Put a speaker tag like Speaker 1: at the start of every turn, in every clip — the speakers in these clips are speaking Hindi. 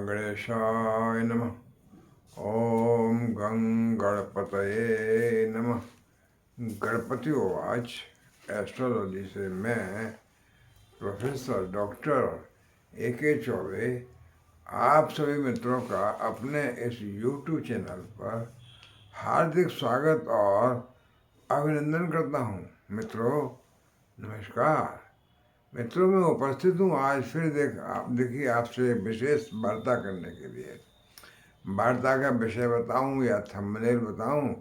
Speaker 1: गणेशाय नमः। ओम गं गणपतये नमः। गणपति आज एस्ट्रोलॉजी से मैं प्रोफेसर डॉक्टर ए चौबे आप सभी मित्रों का अपने इस यूट्यूब चैनल पर हार्दिक स्वागत और अभिनंदन करता हूँ। मित्रों नमस्कार। मित्रों मैं उपस्थित हूँ आज फिर देखिए आपसे विशेष वार्ता करने के लिए। वार्ता का विषय बताऊं या थंबनेल बताऊं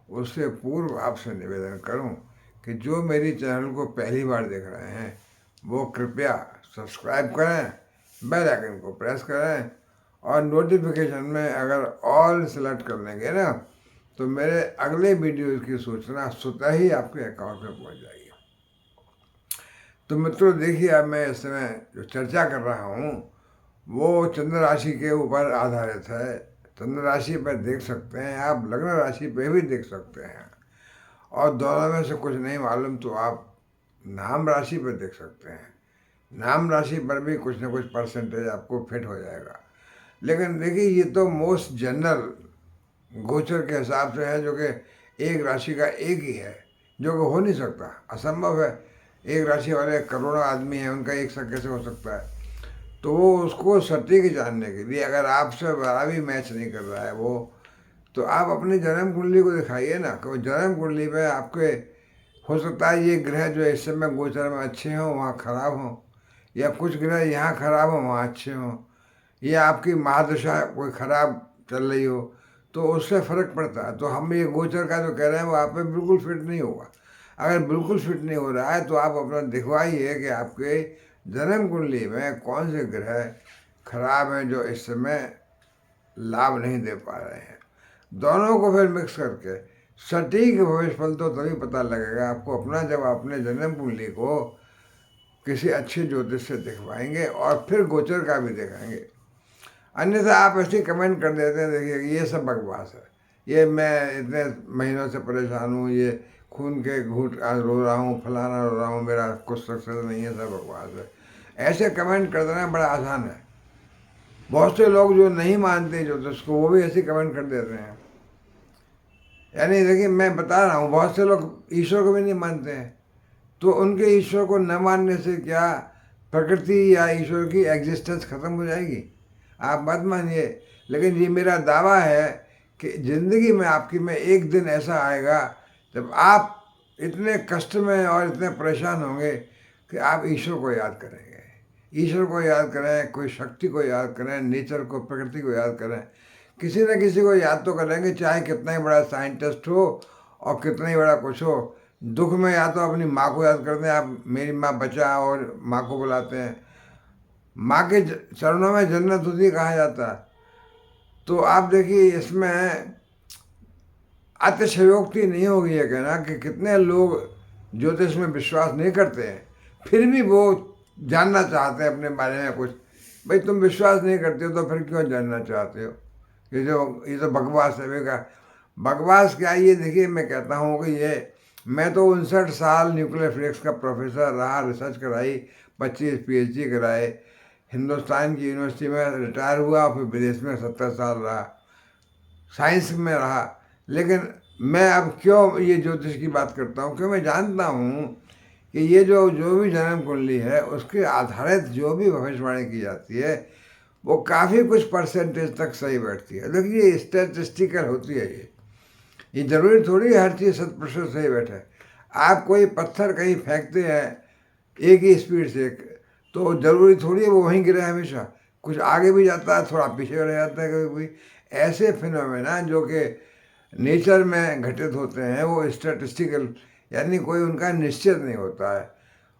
Speaker 1: उससे पूर्व आपसे निवेदन करूं कि जो मेरी चैनल को पहली बार देख रहे हैं वो कृपया सब्सक्राइब करें, बेल आइकन को प्रेस करें और नोटिफिकेशन में अगर ऑल सेलेक्ट कर लेंगे ना तो मेरे अगले वीडियोज़ की सूचना स्वतः ही आपके अकाउंट में पहुंच जाएगी। तो मित्रों देखिए अब मैं इस समय जो चर्चा कर रहा हूँ वो चंद्र राशि के ऊपर आधारित है। चंद्र राशि पर देख सकते हैं आप, लग्न राशि पर भी देख सकते हैं और दोनों में से कुछ नहीं मालूम तो आप नाम राशि पर देख सकते हैं। नाम राशि पर भी कुछ ना कुछ परसेंटेज आपको फिट हो जाएगा। लेकिन देखिए ये तो मोस्ट जनरल गोचर के हिसाब से है जो कि एक राशि का एक ही है, जो कि हो नहीं सकता, असंभव है। एक राशि वाले करोड़ों आदमी हैं, उनका एक सा कैसे हो सकता है। तो वो उसको सटीक जानने के लिए अगर आपसे बड़ा भी मैच नहीं कर रहा है वो, तो आप अपनी जन्म कुंडली को दिखाइए ना कि जन्म कुंडली में आपके हो सकता है ये ग्रह जो इस समय गोचर में अच्छे हों वहाँ खराब हों, या कुछ ग्रह यहाँ खराब हों वहाँ अच्छे हों, या आपकी महादशा कोई खराब चल रही हो तो उससे फ़र्क पड़ता है। तो हम ये गोचर का जो कह रहे हैं वो आप में बिल्कुल फिट नहीं होगा। अगर बिल्कुल फिट नहीं हो रहा है तो आप अपना दिखवाइए कि आपके जन्म कुंडली में कौन से ग्रह खराब हैं जो इस समय लाभ नहीं दे पा रहे हैं। दोनों को फिर मिक्स करके सटीक भविष्यफल तो तभी पता लगेगा आपको अपना जब अपने जन्म कुंडली को किसी अच्छे ज्योतिष से दिखवाएंगे और फिर गोचर का भी दिखाएंगे। अन्यथा आप ऐसे कमेंट कर देते हैं देखिए ये सब बकवास है, ये मैं इतने महीनों से परेशान हूँ, ये खून के घूंट आज रो रहा हूँ, फलाना रो रहा हूँ, मेरा कुछ सक्सेस नहीं है, सब बकवास है। ऐसे कमेंट कर देना बड़ा आसान है। बहुत से लोग जो नहीं मानते ज्योतिष को वो भी ऐसे कमेंट कर देते हैं। यानी देखिए मैं बता रहा हूँ बहुत से लोग ईश्वर को भी नहीं मानते हैं, तो उनके ईश्वर को न मानने से क्या प्रकृति या ईश्वर की एग्जिस्टेंस खत्म हो जाएगी? आप मत मानिए, लेकिन ये मेरा दावा है कि ज़िंदगी में आपकी में एक दिन ऐसा आएगा जब आप इतने कष्ट में और इतने परेशान होंगे कि आप ईश्वर को याद करेंगे। ईश्वर को याद करें, कोई शक्ति को याद करें, नेचर को, प्रकृति को याद करें, किसी न किसी को याद तो करेंगे, चाहे कितना ही बड़ा साइंटिस्ट हो और कितना ही बड़ा कुछ हो। दुख में या तो अपनी माँ को याद करते हैं, आप मेरी माँ बचा और माँ को बुलाते हैं। माँ के चरणों में जन्नत होती कहा जाता है। तो आप देखिए इसमें अतिशयोक्ति नहीं होगी ये कहना कि कितने लोग ज्योतिष में विश्वास नहीं करते हैं फिर भी वो जानना चाहते हैं अपने बारे में कुछ। भाई तुम विश्वास नहीं करते हो तो फिर क्यों जानना चाहते हो? ये तो बकवास है। बेकार बकवास क्या ये देखिए मैं कहता हूँ कि ये मैं तो 59 साल न्यूक्लियर फिजिक्स का प्रोफेसर रहा, रिसर्च कराई, 25 PhD कराए, हिंदुस्तान की यूनिवर्सिटी में रिटायर हुआ, फिर विदेश में 70 साल रहा, साइंस में रहा। लेकिन मैं अब क्यों ये ज्योतिष की बात करता हूँ? क्यों मैं जानता हूँ कि ये जो भी जन्म कुंडली है उसके आधारित जो भी भविष्यवाणी की जाती है वो काफ़ी कुछ परसेंटेज तक सही बैठती है। देखिए ये स्टैटिस्टिकल होती है। ये ज़रूरी थोड़ी हर चीज़ 100% सही बैठे। आप कोई पत्थर कहीं फेंकते हैं एक ही स्पीड से तो ज़रूरी थोड़ी है वो वहीं गिरे हमेशा, कुछ आगे भी जाता है, थोड़ा पीछे रह जाता है कभी कभी। ऐसे फिनोमेना जो कि नेचर में घटित होते हैं वो स्टैटिस्टिकल, यानी कोई उनका निश्चित नहीं होता है।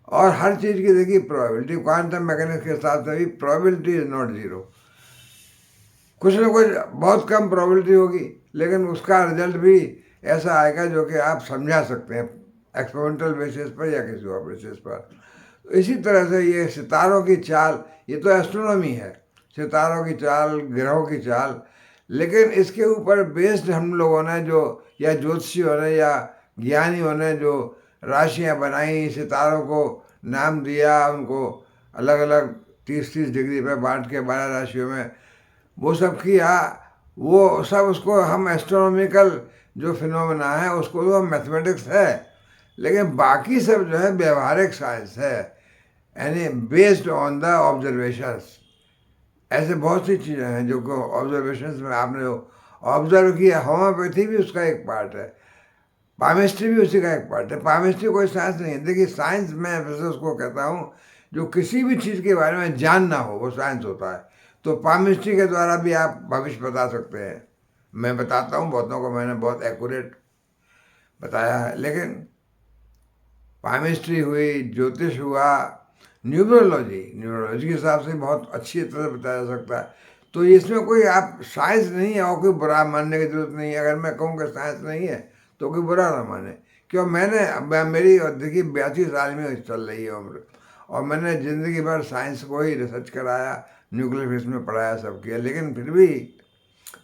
Speaker 1: और हर चीज़ की देखिए प्रोबेबिलिटी, क्वांटम मैकेनिक्स के हिसाब से भी प्रोबेबिलिटी इज नॉट ज़ीरो। कुछ ना कुछ बहुत कम प्रोबेबिलिटी होगी लेकिन उसका रिजल्ट भी ऐसा आएगा जो कि आप समझा सकते हैं एक्सपेरिमेंटल बेसिस पर या किसी और बेसिस पर। तो इसी तरह से ये सितारों की चाल, ये तो एस्ट्रोनॉमी है, सितारों की चाल, ग्रहों की चाल, लेकिन इसके ऊपर बेस्ड हम लोगों ने जो, या ज्योतिषियों ने या ज्ञानियों ने जो राशियां बनाई, सितारों को नाम दिया, उनको अलग अलग 30-30 डिग्री पे बांट के 12 राशियों में वो सब किया, वो सब उसको हम एस्ट्रोनॉमिकल जो फिनोमेना है उसको तो मैथमेटिक्स है, लेकिन बाकी सब जो है व्यवहारिक साइंस है, यानी बेस्ड ऑन द ऑब्जर्वेशंस। ऐसे बहुत सी चीज़ें हैं जो को ऑब्जर्वेशंस में आपने जो ऑब्जर्व किया, होम्योपैथी भी उसका एक पार्ट है, पामिस्ट्री भी उसी का एक पार्ट है। पामिस्ट्री कोई साइंस नहीं है, देखिए साइंस मैं वैसे उसको कहता हूँ जो किसी भी चीज़ के बारे में जानना हो वो साइंस होता है। तो पामिस्ट्री के द्वारा भी आप भविष्य बता सकते हैं, मैं बताता हूँ, बहुतों को मैंने बहुत एक्यूरेट बताया है। लेकिन पामिस्ट्री हुई, ज्योतिष हुआ, न्यूमरोलॉजी के हिसाब से बहुत अच्छी तरह बताया जा सकता है। तो इसमें कोई आप साइंस नहीं है और कोई बुरा मानने की जरूरत नहीं है। अगर मैं कहूँ कि साइंस नहीं है तो कोई बुरा ना माने, क्यों मेरी देखिए 82 साल में चल रही है उम्र, और मैंने ज़िंदगी भर साइंस को ही रिसर्च कराया, न्यूक्लियर फिजिक्स में पढ़ाया, सब किया, लेकिन फिर भी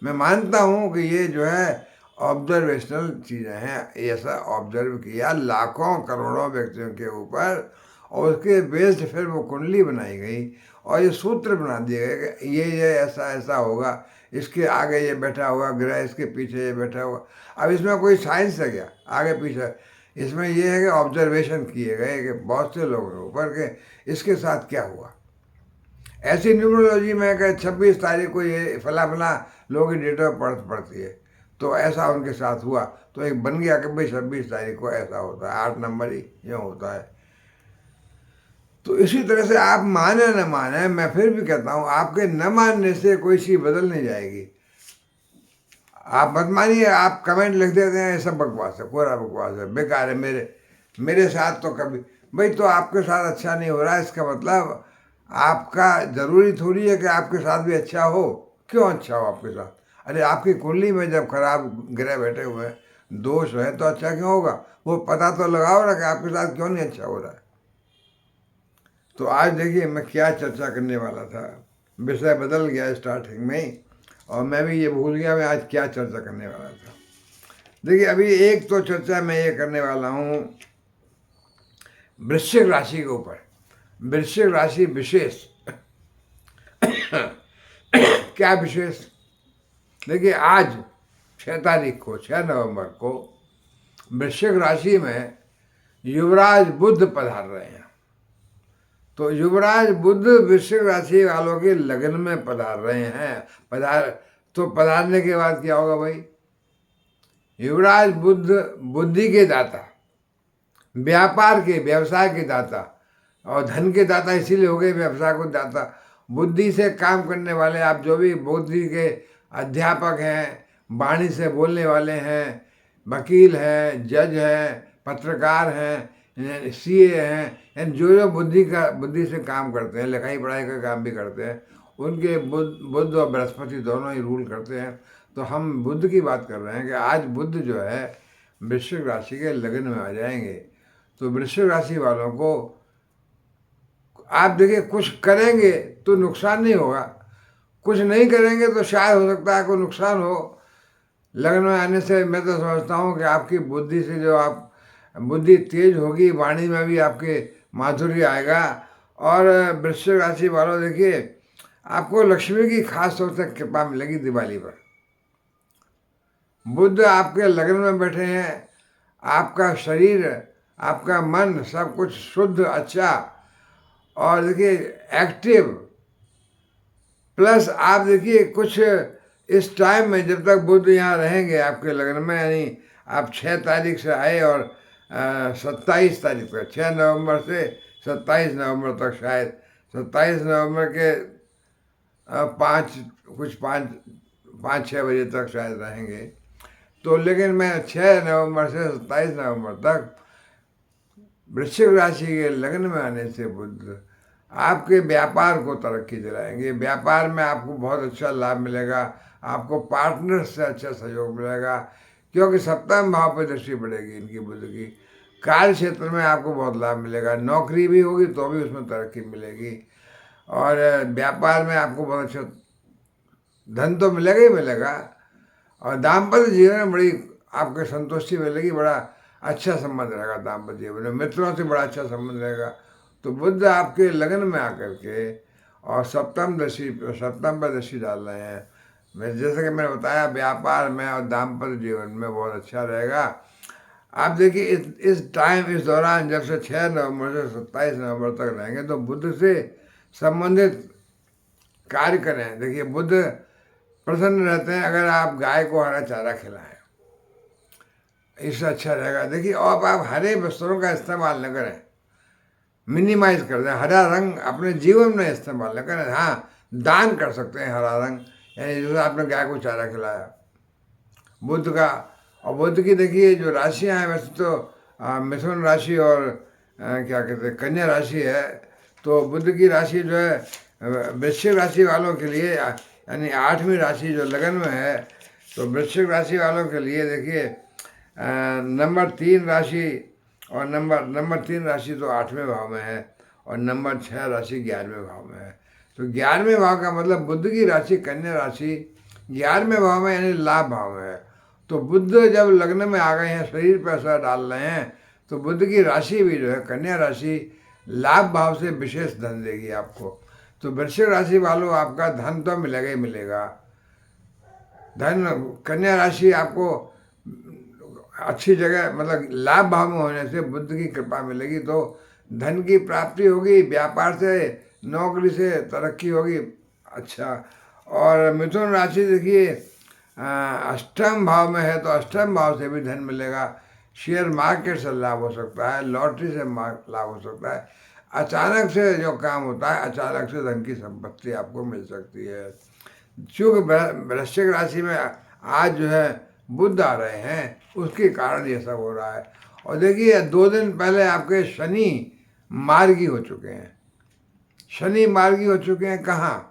Speaker 1: मैं मानता हूँ कि ये जो है ऑब्जर्वेशनल चीज़ें हैं। ऐसा ऑब्जर्व किया लाखों करोड़ों व्यक्तियों के ऊपर, और उसके बेस्ड फिर वो कुंडली बनाई गई और ये सूत्र बना दिए गए कि ये ऐसा ऐसा होगा, इसके आगे ये बैठा हुआ ग्रह, इसके पीछे ये बैठा हुआ। अब इसमें कोई साइंस है क्या आगे पीछे? इसमें ये है कि ऑब्जर्वेशन किए गए कि बहुत से लोगों के ऊपर के इसके साथ क्या हुआ। ऐसी न्यूमरोलॉजी में कि 26 तारीख को ये फला फला लोगों की डेट ऑफ बर्थ पड़ती है, तो ऐसा उनके साथ हुआ, तो एक बन गया कि भाई 26 तारीख को ऐसा होता है, 8 नंबर ही यूँ होता है। तो इसी तरह से आप माने न माने, मैं फिर भी कहता हूँ आपके न मानने से कोई चीज़ बदल नहीं जाएगी। आप मत मानिए, आप कमेंट लिख देते हैं ये सब बकवास है, पूरा बकवास है, बेकार है, मेरे साथ तो कभी, भाई तो आपके साथ अच्छा नहीं हो रहा है, इसका मतलब आपका ज़रूरी थोड़ी है कि आपके साथ भी अच्छा हो। क्यों अच्छा हो आपके साथ? अरे आपकी कुंडली में जब खराब ग्रह बैठे हुए हैं, दोष है, तो अच्छा क्यों होगा? वो पता तो लगाओ ना कि आपके साथ क्यों नहीं अच्छा हो रहा है। तो आज देखिए मैं क्या चर्चा करने वाला था, विषय बदल गया स्टार्टिंग में ही, और मैं भी ये भूल गया मैं आज क्या चर्चा करने वाला था। देखिए अभी एक तो चर्चा मैं ये करने वाला हूँ वृश्चिक राशि के ऊपर। वृश्चिक राशि विशेष क्या विशेष? देखिए आज 6 तारीख को, 6 नवंबर को वृश्चिक राशि में युवराज बुध पधार रहे हैं। तो युवराज बुध वृश्चिक राशि वालों के लगन में पधार रहे हैं। तो पधारने के बाद क्या होगा भाई? युवराज बुध बुद्धि के दाता, व्यापार के, व्यवसाय के दाता, और धन के दाता इसीलिए हो गए, व्यवसाय को दाता। बुद्धि से काम करने वाले, आप जो भी बुद्धि के अध्यापक हैं, वाणी से बोलने वाले हैं, वकील हैं, जज हैं, पत्रकार हैं, सीए हैं, यानी जो बुद्धि से काम करते हैं, लिखाई पढ़ाई का काम भी करते हैं, उनके बुध और बृहस्पति दोनों ही रूल करते हैं। तो हम बुध की बात कर रहे हैं कि आज बुध जो है वृश्चिक राशि के लगन में आ जाएंगे। तो वृश्चिक राशि वालों को आप देखिए कुछ करेंगे तो नुकसान नहीं होगा, कुछ नहीं करेंगे तो शायद हो सकता है कोई नुकसान हो। लगन में आने से मैं तो समझता हूँ कि आपकी बुद्धि से जो आप बुद्धि तेज होगी, वाणी में भी आपके माधुर्य आएगा। और वृश्चिक राशि वालों देखिए आपको लक्ष्मी की खास तौर से कृपा मिलेगी दिवाली पर। बुध आपके लगन में बैठे हैं, आपका शरीर, आपका मन सब कुछ शुद्ध, अच्छा, और देखिए एक्टिव, प्लस आप देखिए कुछ इस टाइम में जब तक बुध यहाँ रहेंगे आपके लगन में, यानी आप 6 तारीख से आए और 27 तारीख तक, 6 नवंबर से 27 नवंबर तक, शायद 27 नवंबर के 5-6 बजे तक शायद रहेंगे। तो लेकिन मैं 6 नवंबर से 27 नवंबर तक वृश्चिक राशि के लगन में आने से बुध आपके व्यापार को तरक्की दिलाएंगे। व्यापार में आपको बहुत अच्छा लाभ मिलेगा, आपको पार्टनर से अच्छा सहयोग मिलेगा, क्योंकि सप्तम भाव पर दृष्टि पड़ेगी इनकी बुध की। कार्य क्षेत्र में आपको बहुत लाभ मिलेगा, नौकरी भी होगी तो भी उसमें तरक्की मिलेगी, और व्यापार में आपको बहुत अच्छा धन तो मिलेगा ही मिलेगा, और दाम्पत्य जीवन में बड़ी आपको संतुष्टि मिलेगी, बड़ा अच्छा संबंध रहेगा दाम्पत्य जीवन में, मित्रों से बड़ा अच्छा संबंध रहेगा। तो बुध आपके लगन में आकर के और सप्तम पर दृष्टि डाल रहे हैं। मैं जैसे कि मैंने बताया, व्यापार में और दाम्पत्य जीवन में बहुत अच्छा रहेगा। आप देखिए इस दौरान जब से 6 नवंबर से 27 नवंबर तक रहेंगे तो बुध से संबंधित कार्य करें। देखिए बुध प्रसन्न रहते हैं अगर आप गाय को हरा चारा खिलाएं, इससे अच्छा रहेगा। देखिए अब आप हरे वस्त्रों का इस्तेमाल न करें, मिनिमाइज कर दें। हरा रंग अपने जीवन में इस्तेमाल न करें। हाँ, दान कर सकते हैं हरा रंग, यानी जैसे आपने गाय को चारा खिलाया बुध का। और बुध की देखिए जो राशियाँ हैं, वैसे तो मिथुन राशि और क्या कहते हैं कन्या राशि है। तो बुध की राशि जो है वृश्चिक राशि वालों के लिए, यानी 8वीं राशि जो लगन में है, तो वृश्चिक राशि वालों के लिए देखिए नंबर 3 राशि और नंबर 3 राशि तो 8वें भाव में है और नंबर 6 राशि 11वें भाव में है। तो 11वें भाव का मतलब बुध की राशि कन्या राशि 11वें भाव में, यानी लाभ भाव में है। तो बुध जब लग्न में आ गए हैं, शरीर पर असर डाल रहे हैं, तो बुध की राशि भी जो है कन्या राशि लाभ भाव से विशेष धन देगी आपको। तो वृश्चिक राशि वालों आपका धन तो मिलेगा ही मिलेगा। धन कन्या राशि आपको अच्छी जगह, मतलब लाभ भाव में होने से बुध की कृपा मिलेगी, तो धन की प्राप्ति होगी, व्यापार से नौकरी से तरक्की होगी। अच्छा, और मिथुन राशि देखिए अष्टम भाव में है, तो अष्टम भाव से भी धन मिलेगा। शेयर मार्केट से लाभ हो सकता है, लॉटरी से लाभ हो सकता है। अचानक से जो काम होता है, अचानक से धन की संपत्ति आपको मिल सकती है। चूँकि वृश्चिक राशि में आज जो है बुध आ रहे हैं, उसके कारण ये सब हो रहा है। और देखिए 2 दिन पहले आपके शनि मार्गी हो चुके हैं। शनि मार्गी हो चुके हैं कहाँ?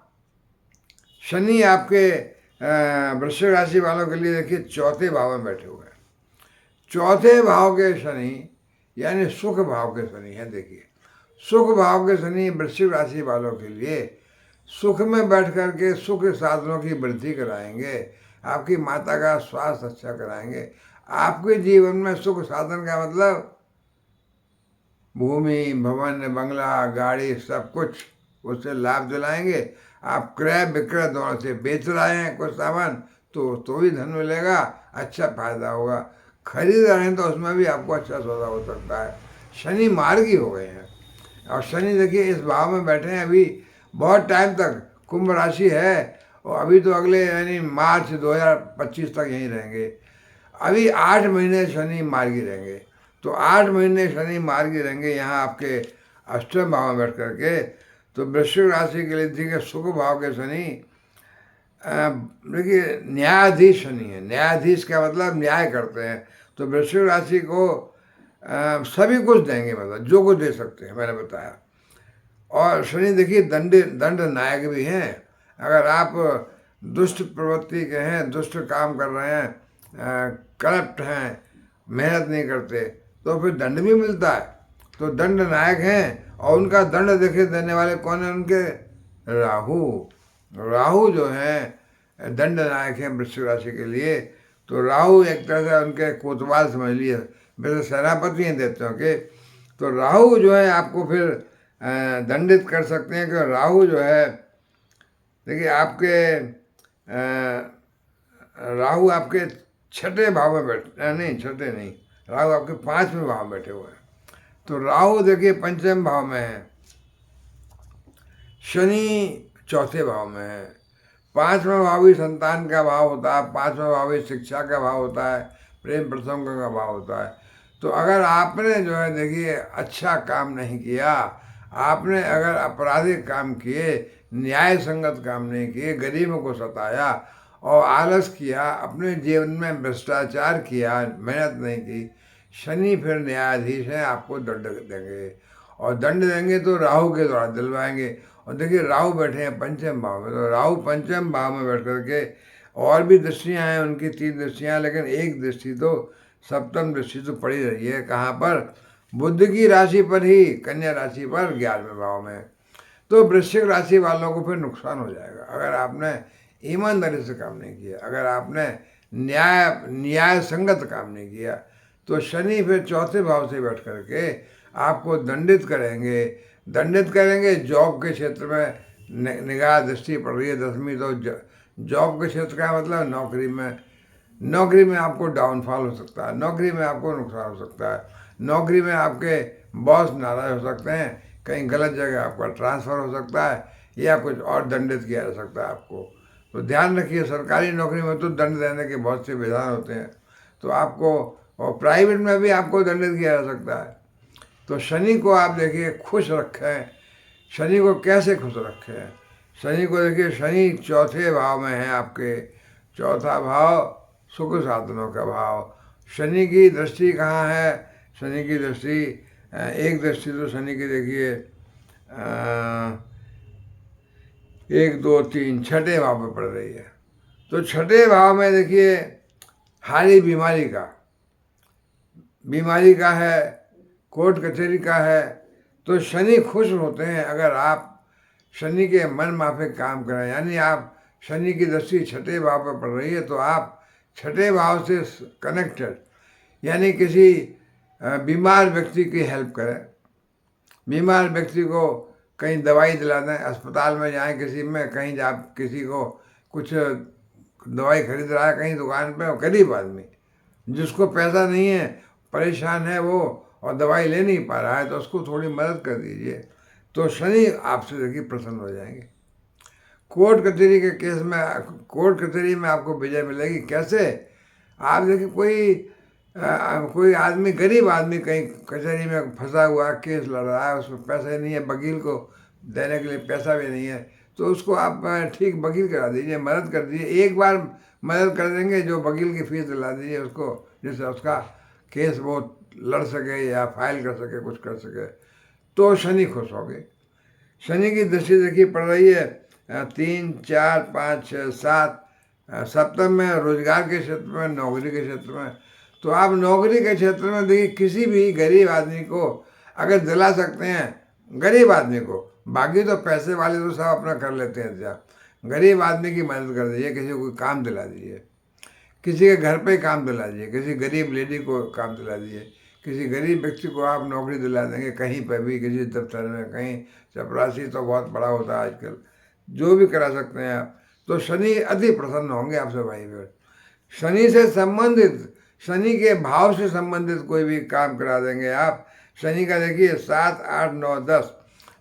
Speaker 1: शनि आपके वृश्चिक राशि वालों के लिए देखिए 4थे भाव में बैठे हुए हैं। 4थे भाव के शनि यानी सुख भाव के शनि हैं। देखिए सुख भाव के शनि वृश्चिक राशि वालों के लिए सुख में बैठ कर के सुख साधनों की वृद्धि कराएंगे, आपकी माता का स्वास्थ्य अच्छा कराएंगे। आपके जीवन में सुख साधन का मतलब भूमि, भवन, बंगला, गाड़ी, सब कुछ उससे लाभ दिलाएंगे। आप क्रय विक्रय दोनों से बेच रहे हैं कुछ सामान, तो भी धन मिलेगा, अच्छा फायदा होगा। खरीद रहे हैं तो उसमें भी आपको अच्छा सौदा हो सकता है। शनि मार्गी हो गए हैं और शनि देखिए इस भाव में बैठे हैं अभी बहुत टाइम तक। कुंभ राशि है और अभी तो अगले यानी मार्च 2025 तक यहीं रहेंगे। अभी 8 महीने शनि मार्गी रहेंगे। तो 8 महीने शनि मार्गी रहेंगे यहाँ आपके अष्टम भाव में बैठ करके। तो वृश्चिक राशि के लिए देखिए सुख भाव के शनि देखिए न्यायाधीश शनि है। न्यायाधीश का मतलब न्याय करते हैं। तो वृश्चिक राशि को सभी कुछ देंगे, मतलब जो कुछ दे सकते हैं, मैंने बताया। और शनि देखिए दंड नायक भी हैं। अगर आप दुष्ट प्रवृत्ति के हैं, दुष्ट काम कर रहे हैं, करप्ट हैं, मेहनत नहीं करते, तो फिर दंड भी मिलता है। तो दंड नायक हैं और उनका दंड देखे देने वाले कौन है? उनके राहु जो हैं दंड नायक हैं वृश्चिक राशि के लिए। तो राहु एक तरह से उनके कोतवाल समझ लिए, वैसे सेनापति हैं देवताओं के। तो राहु जो है आपको फिर दंडित कर सकते हैं कि राहु जो है देखिए आपके राहु आपके 6ठे भाव में बैठे नहीं, 6ठे नहीं, राहु आपके 5वें भाव में बैठे हुए हैं। तो राहु देखिए 5वें भाव में है, शनि 4थे भाव में है। 5वां भाव भी संतान का भाव होता है, 5वां भाव भी शिक्षा का भाव होता है, प्रेम प्रसंग का भाव होता है। तो अगर आपने जो है देखिए अच्छा काम नहीं किया, आपने अगर आपराधिक काम किए, न्याय संगत काम नहीं किए, गरीबों को सताया और आलस किया, अपने जीवन में भ्रष्टाचार किया, मेहनत नहीं की, शनि फिर न्यायाधीश हैं, आपको दंड देंगे। और दंड देंगे तो राहु के द्वारा दिलवाएंगे। और देखिए राहु बैठे हैं 5वें भाव में, तो राहु 5वें भाव में बैठ करके और भी दृष्टियाँ हैं उनकी 3 दृष्टियाँ, लेकिन एक दृष्टि तो सप्तम दृष्टि तो पड़ी रही है। कहाँ पर? बुध की राशि पर ही, कन्या राशि पर 11वें भाव में। तो वृश्चिक राशि वालों को फिर नुकसान हो जाएगा अगर आपने ईमानदारी से काम नहीं किया, अगर आपने न्याय संगत काम नहीं किया। तो शनि फिर 4थे भाव से बैठ करके आपको दंडित करेंगे जॉब के क्षेत्र में निगाह दृष्टि पड़ रही है 10वीं, तो जॉब के क्षेत्र का मतलब नौकरी में आपको डाउनफॉल हो सकता है, नौकरी में आपको नुकसान हो सकता है, नौकरी में आपके बॉस नाराज हो सकते हैं, कहीं गलत जगह आपका ट्रांसफ़र हो सकता है या कुछ और दंडित किया जा सकता है आपको। तो ध्यान रखिए, सरकारी नौकरी में तो दंड देने के बहुत से विधान होते हैं, तो आपको, और प्राइवेट में भी आपको दंडित किया जा सकता है। तो शनि को आप देखिए खुश रखें। शनि को कैसे खुश रखें? शनि को देखिए, शनि चौथे भाव में है आपके, चौथा भाव सुख साधनों का भाव। शनि की दृष्टि कहाँ है? शनि की दृष्टि, एक दृष्टि तो शनि की देखिए 1 2 3 छठे भाव में पड़ रही है। तो छठे भाव में देखिए हारी बीमारी का है, कोर्ट कचहरी का है। तो शनि खुश होते हैं अगर आप शनि के मन माफिक काम करें, यानी आप शनि की दृष्टि छठे भाव पर पड़ रही है तो आप छठे भाव से कनेक्टेड, यानी किसी बीमार व्यक्ति की हेल्प करें, बीमार व्यक्ति को कहीं दवाई दिला दें, अस्पताल में जाएं, किसी में कहीं जा किसी को कुछ दवाई खरीद रहा है कहीं दुकान पे, गरीब आदमी जिसको पैसा नहीं है, परेशान है वो और दवाई ले नहीं पा रहा है, तो उसको थोड़ी मदद कर दीजिए, तो शनि आपसे देखिए प्रसन्न हो जाएंगे। कोर्ट कचहरी के केस में, कोर्ट कचहरी में आपको विजय मिलेगी। कैसे? आप देखिए कोई आदमी, गरीब आदमी कहीं कचहरी में फंसा हुआ केस लड़ रहा है, उसमें पैसे नहीं है, वकील को देने के लिए पैसा भी नहीं है, तो उसको आप ठीक वकील करा दीजिए, मदद कर दीजिए। एक बार मदद कर देंगे, जो वकील की फीस दिला दीजिए उसको, जिससे उसका केस वो लड़ सके या फाइल कर सके, कुछ कर सके, तो शनि खुश हो गए। शनि की दृष्टि देखिए पड़ रही है 3 4 5 6 7 सप्तम में, रोजगार के क्षेत्र में, नौकरी के क्षेत्र में। तो आप नौकरी के क्षेत्र में देखिए किसी भी गरीब आदमी को अगर दिला सकते हैं, गरीब आदमी को, बाकी तो पैसे वाले तो सब अपना कर लेते हैं, क्या गरीब आदमी की मदद कर दीजिए, किसी को काम दिला दीजिए, किसी के घर पे काम दिला दीजिए, किसी गरीब लेडी को काम दिला दीजिए, किसी गरीब व्यक्ति को आप नौकरी दिला देंगे कहीं पर भी, किसी दफ्तर में, कहीं चपरासी तो बहुत बड़ा होता है आजकल, जो भी करा सकते हैं आप, तो शनि अति प्रसन्न होंगे आपसे भाई बहन। शनि से संबंधित, शनि के भाव से संबंधित कोई भी काम करा देंगे आप। शनि का देखिए 7 8 9 10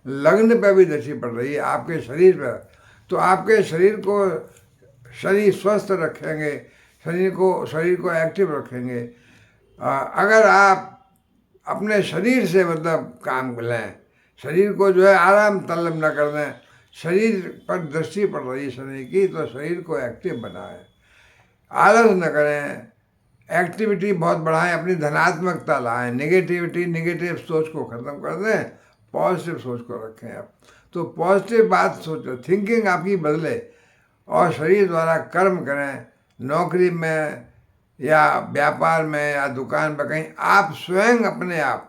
Speaker 1: लग्न पर भी दृष्टि पड़ रही है आपके शरीर पर, तो आपके शरीर को शनि स्वस्थ रखेंगे, शरीर को एक्टिव रखेंगे। अगर आप अपने शरीर से मतलब काम लें, शरीर को जो है आराम तलब न कर दें, शरीर पर दृष्टि पड़ रही है शनि की, तो शरीर को एक्टिव बनाएं, आलस न करें, एक्टिविटी बहुत बढ़ाएं, अपनी धनात्मकता लाएं, निगेटिव सोच को ख़त्म कर दें, पॉजिटिव सोच को रखें आप। तो पॉजिटिव बात सोचो, थिंकिंग आपकी बदले और शरीर द्वारा कर्म करें, नौकरी में या व्यापार में या दुकान पर, कहीं आप स्वयं अपने आप,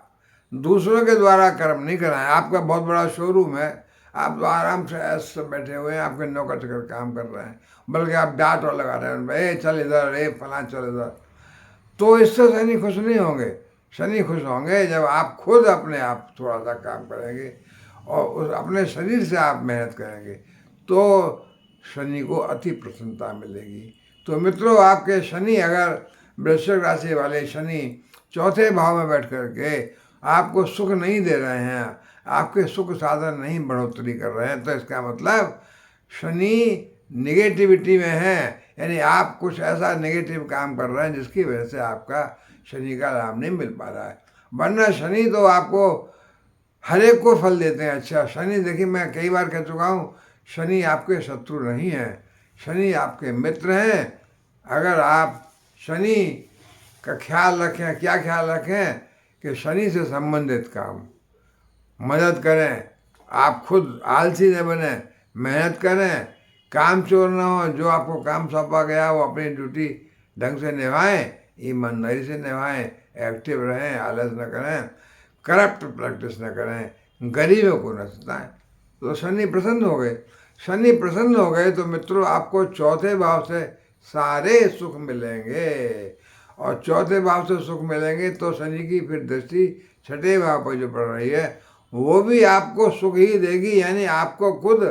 Speaker 1: दूसरों के द्वारा कर्म नहीं कराएं। आपका बहुत बड़ा शोरूम है, आप तो आराम से ऐसे बैठे हुए हैं, आपके नौकर चाकर काम कर रहे हैं, बल्कि आप डांट और लगा रहे हैं, ए चल इधर, ए फलां चल इधर, तो इससे शनि खुश नहीं होंगे। शनि खुश होंगे जब आप खुद अपने आप थोड़ा सा काम करेंगे और उस अपने शरीर से आप मेहनत करेंगे, तो शनि को अति प्रसन्नता मिलेगी। तो मित्रों, आपके शनि, अगर वृश्चिक राशि वाले शनि चौथे भाव में बैठ कर के आपको सुख नहीं दे रहे हैं, आपके सुख साधन नहीं बढ़ोतरी कर रहे हैं, तो इसका मतलब शनि निगेटिविटी में है, यानी आप कुछ ऐसा नेगेटिव काम कर रहे हैं जिसकी वजह से आपका शनि का लाभ नहीं मिल पा रहा है। वरना शनि तो आपको हर एक को फल देते हैं। अच्छा, शनि देखिए, मैं कई बार कह चुका हूँ, शनि आपके शत्रु नहीं हैं, शनि आपके मित्र हैं। अगर आप शनि का ख्याल रखें, क्या ख्याल रखें कि शनि से संबंधित काम मदद करें, आप खुद आलसी न बने, मेहनत करें, काम चोर ना हो, जो आपको काम सौंपा गया वो अपनी ड्यूटी ढंग से निभाएं, ईमानदारी से निभाएं, एक्टिव रहें, आलस न करें, करप्ट प्रैक्टिस न करें, गरीबों को न सताएं, तो शनि प्रसन्न हो गए। शनि प्रसन्न हो गए तो मित्रों, आपको चौथे भाव से सारे सुख मिलेंगे, और चौथे भाव से सुख मिलेंगे तो शनि की फिर दृष्टि छठे भाव पर जो पड़ रही है वो भी आपको सुख ही देगी, यानी आपको खुद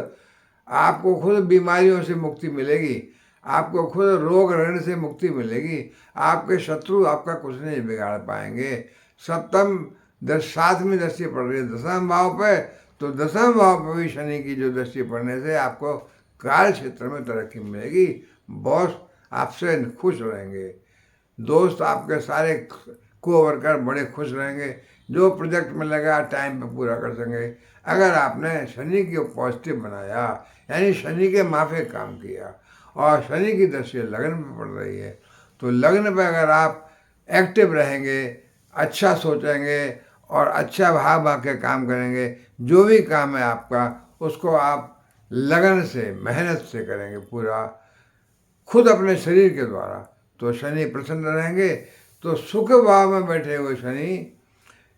Speaker 1: आपको खुद बीमारियों से मुक्ति मिलेगी, आपको खुद रोग ऋण से मुक्ति मिलेगी, आपके शत्रु आपका कुछ नहीं बिगाड़ पाएंगे। सप्तम 7वीं दृष्टि पड़ रही है दशम भाव पे, तो दशम भाव पर भी शनि की जो दृष्टि पड़ने से आपको कार्य क्षेत्र में तरक्की मिलेगी, बॉस आपसे खुश रहेंगे, दोस्त आपके सारे कोवर्कर बड़े खुश रहेंगे, जो प्रोजेक्ट में लगा टाइम पे पूरा कर सकेंगे। अगर आपने शनि को पॉजिटिव बनाया, यानी शनि के माफिक काम किया, और शनि की दृष्टि लगन पे पड़ रही है, तो लगन पे अगर आप एक्टिव रहेंगे, अच्छा सोचेंगे और अच्छा भाव भाग के काम करेंगे, जो भी काम है आपका उसको आप लगन से मेहनत से करेंगे पूरा, खुद अपने शरीर के द्वारा, तो शनि प्रसन्न रहेंगे। तो सुख भाव में बैठे हुए शनि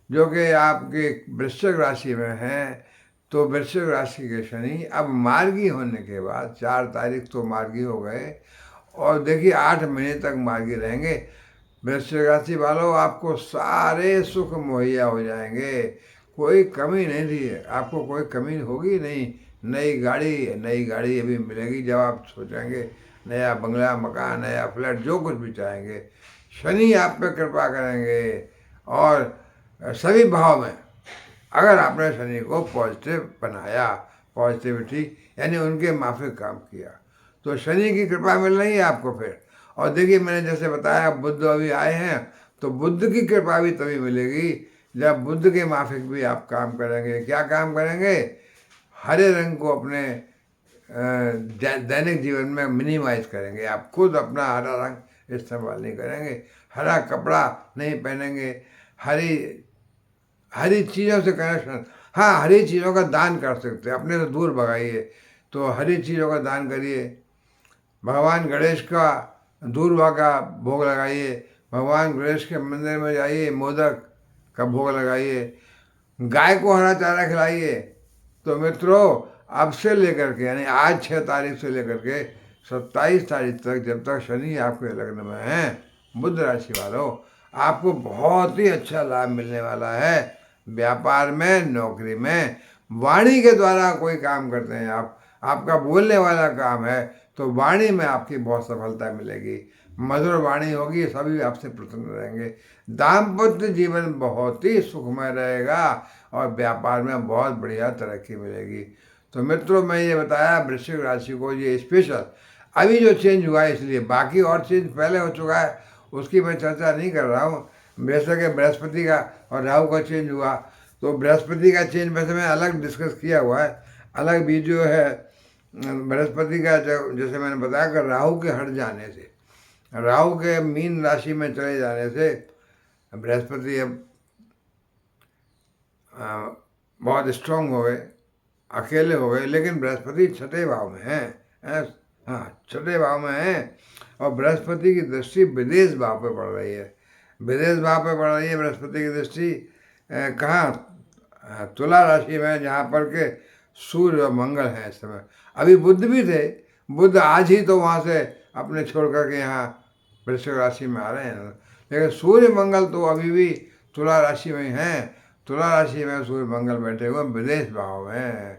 Speaker 1: जो कि आपके वृश्चिक राशि में हैं, तो वृश्चिक राशि के शनि अब मार्गी होने के बाद 4 तारीख तो मार्गी हो गए, और देखिए 8 महीने तक मार्गी रहेंगे। वृश्चिक राशि वालों, आपको सारे सुख मुहैया हो जाएंगे, कोई कमी नहीं रही है, आपको कोई कमी होगी नहीं। नई गाड़ी अभी मिलेगी जब आप सोचेंगे, नया बंगला, मकान, नया फ्लैट, जो कुछ भी चाहेंगे, शनि आप पे कृपा करेंगे। और सभी भाव में अगर आपने शनि को पॉजिटिव बनाया, पॉजिटिविटी यानी उनके माफिक काम किया, तो शनि की कृपा मिल रही है आपको फिर। और देखिए मैंने जैसे बताया बुद्ध अभी आए हैं, तो बुद्ध की कृपा भी तभी मिलेगी जब बुद्ध के माफिक भी आप काम करेंगे। क्या काम करेंगे? हरे रंग को अपने दैनिक जीवन में मिनिमाइज करेंगे। आप खुद अपना हरा रंग इस्तेमाल नहीं करेंगे, हरा कपड़ा नहीं पहनेंगे, हरी चीज़ों से कनेक्शन, हाँ हरी चीज़ों का दान कर सकते हैं, अपने से दूर भगाइए, तो हरी चीज़ों का दान करिए। भगवान गणेश का दूर्वा का भोग लगाइए, भगवान गणेश के मंदिर में जाइए, मोदक का भोग लगाइए, गाय को हरा चारा खिलाइए। तो मित्रों, अब से लेकर के यानी आज 6 तारीख से लेकर के 27 तारीख तक, जब तक शनि आपके लग्न में हैं, बुध राशि वालों, आपको बहुत ही अच्छा लाभ मिलने वाला है। व्यापार में, नौकरी में, वाणी के द्वारा कोई काम करते हैं आप, आपका बोलने वाला काम है, तो वाणी में आपकी बहुत सफलता मिलेगी, मधुर वाणी होगी, सभी आपसे प्रसन्न रहेंगे। दाम्पत्य जीवन बहुत ही सुखमय रहेगा और व्यापार में बहुत बढ़िया तरक्की मिलेगी। तो मित्रों, मैं ये बताया वृश्चिक राशि को ये स्पेशल, अभी जो चेंज हुआ है इसलिए, बाकी और चेंज पहले हो चुका है उसकी मैं चर्चा नहीं कर रहा हूँ। वैसे कि बृहस्पति का और राहु का चेंज हुआ, तो बृहस्पति का चेंज वैसे मैं अलग डिस्कस किया हुआ है, अलग वीडियो है बृहस्पति का। जैसे मैंने बताया कि राहु के हट जाने से, राहु के मीन राशि में चले जाने से बृहस्पति अब बहुत स्ट्रांग हो गए, अकेले हो गए, लेकिन बृहस्पति 6ठे भाव में हैं। हाँ, 6ठे भाव में हैं, और बृहस्पति की दृष्टि विदेश भाव पे पड़ रही है, विदेश भाव पे पड़ रही है बृहस्पति की दृष्टि। कहाँ? तुला राशि में, जहाँ पर के सूर्य और मंगल हैं इस समय। अभी बुध भी थे, बुध आज ही तो वहाँ से अपने छोड़ करके यहाँ वृश्चिक राशि में आ रहे हैं, लेकिन सूर्य मंगल तो अभी भी तुला राशि में हैं। तुला राशि में सूर्य मंगल बैठे हुए विदेश भाव में,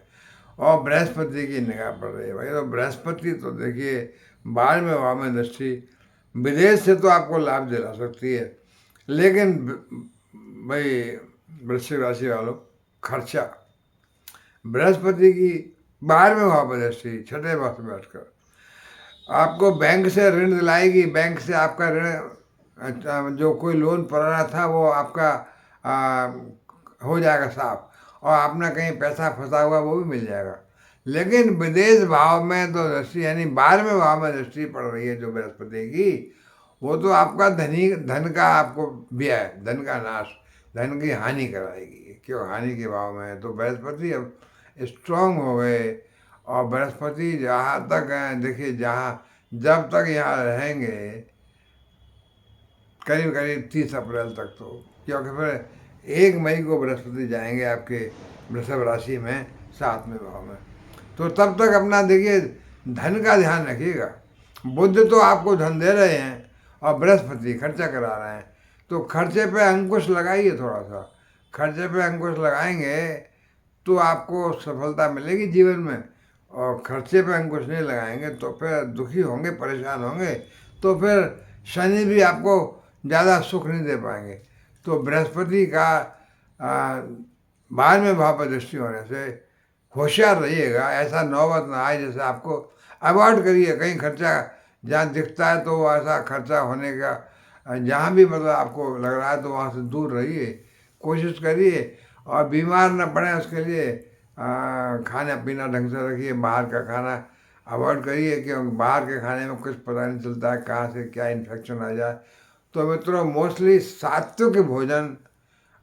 Speaker 1: और बृहस्पति की निगाह पड़ रही है भाई। तो बृहस्पति तो देखिए 12वें भाव में दृष्टि, विदेश से तो आपको लाभ दिला सकती है, लेकिन भाई वृश्चिक राशि वालों, खर्चा, बृहस्पति की 12वें भाव में दृष्टि 6ठे भाव से बैठकर आपको बैंक से ऋण दिलाएगी। बैंक से आपका ऋण, जो कोई लोन पड़ रहा था वो आपका हो जाएगा साफ, और आपने कहीं पैसा फंसा हुआ वो भी मिल जाएगा। लेकिन विदेश भाव में तो दृष्टि, यानी 12वें भाव में दृष्टि पड़ रही है जो बृहस्पति की, वो तो आपका धन का आपको व्यय, धन का नाश, धन की हानि कराएगी। क्यों? हानि के भाव में है, तो बृहस्पति अब स्ट्रांग हो गए। और बृहस्पति जहाँ तक हैं, देखिए जब तक यहाँ रहेंगे करीब करीब 30 अप्रैल तक, तो क्योंकि फिर 1 मई को बृहस्पति जाएंगे आपके वृषभ राशि में 7वें भाव में। तो तब तक अपना देखिए धन का ध्यान रखिएगा। बुध तो आपको धन दे रहे हैं और बृहस्पति खर्चा करा रहे हैं, तो खर्चे पे अंकुश लगाइए, थोड़ा सा खर्चे पे अंकुश लगाएंगे तो आपको सफलता मिलेगी जीवन में। और खर्चे पे अंकुश नहीं लगाएंगे तो फिर दुखी होंगे, परेशान होंगे, तो फिर शनि भी आपको ज़्यादा सुख नहीं दे पाएंगे। तो बृहस्पति का 12वें भाव पर दृष्टि होने से होशियार रहिएगा, ऐसा नौबत ना आए जैसे आपको अवॉइड करिए। कहीं खर्चा जहाँ दिखता है तो ऐसा खर्चा होने का जहाँ भी मतलब आपको लग रहा है तो वहाँ से दूर रहिए, कोशिश करिए। और बीमार न पड़े उसके लिए खाना पीना ढंग से रखिए, बाहर का खाना अवॉइड करिए, क्योंकि बाहर के खाने में कुछ पता नहीं चलता है कहाँ से क्या इन्फेक्शन आ जाए। तो मित्रों, मोस्टली सात्विक भोजन,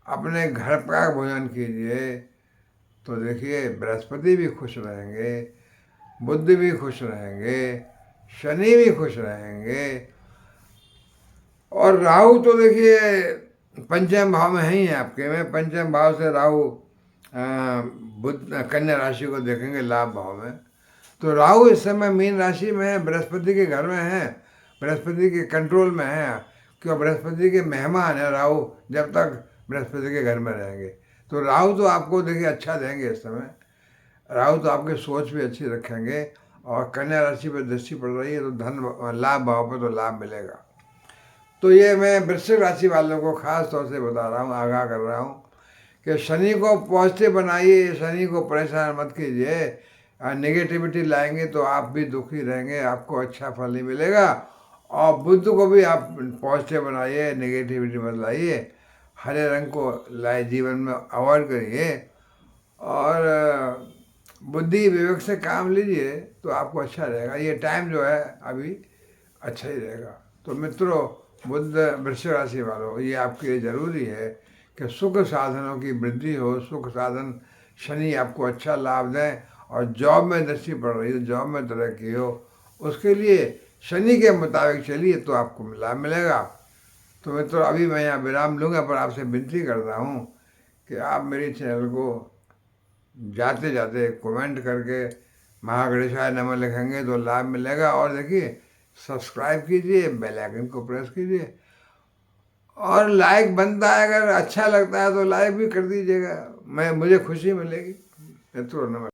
Speaker 1: अपने घर का भोजन कीजिए, तो देखिए बृहस्पति भी खुश रहेंगे, बुध भी खुश रहेंगे, शनि भी खुश रहेंगे। और राहु तो देखिए पंचम भाव में ही है आपके में, पंचम भाव से राहु बुध कन्या राशि को देखेंगे लाभ भाव में। तो राहु इस समय मीन राशि में है, बृहस्पति के घर में है, बृहस्पति के कंट्रोल में है, क्यों बृहस्पति के मेहमान है राहु, जब तक बृहस्पति के घर में रहेंगे। तो राहु तो आपको देखिए अच्छा देंगे इस समय, राहु तो आपकी सोच भी अच्छी रखेंगे। और कन्या राशि पर दृष्टि पड़ रही है तो धन लाभ भाव पर तो लाभ मिलेगा। तो ये मैं वृश्चिक राशि वालों को खास तौर से बता रहा हूँ, आगाह कर रहा हूँ कि शनि को पॉजिटिव बनाइए, शनि को परेशान मत कीजिए। नेगेटिविटी लाएंगे तो आप भी दुखी रहेंगे, आपको अच्छा फल नहीं मिलेगा। और बुध को भी आप पॉजिटिव बनाइए, नेगेटिविटी मत लाइए, हरे रंग को लाए जीवन में अवॉइड करिए। और बुद्धि विवेक से काम लीजिए तो आपको अच्छा रहेगा। ये टाइम जो है अभी अच्छा ही रहेगा। तो मित्रों, बुध वृश्चिक राशि वालों, ये आपके लिए ज़रूरी है कि सुख साधनों की वृद्धि हो, सुख साधन शनि आपको अच्छा लाभ दें। और जॉब में दृष्टि पड़ रही है, जॉब में तरक्की हो, उसके लिए शनि के मुताबिक चलिए तो आपको लाभ मिलेगा। तो मित्रों, अभी मैं यहाँ विराम लूँगा, पर आपसे विनती करता हूँ कि आप मेरे चैनल को जाते जाते कमेंट करके महागणेशाय नमः लिखेंगे तो लाभ मिलेगा। और देखिए सब्सक्राइब कीजिए, बेल आइकन को प्रेस कीजिए, और लाइक बनता है, अगर अच्छा लगता है तो लाइक भी कर दीजिएगा, मुझे खुशी मिलेगी। मित्रों नमस्कार।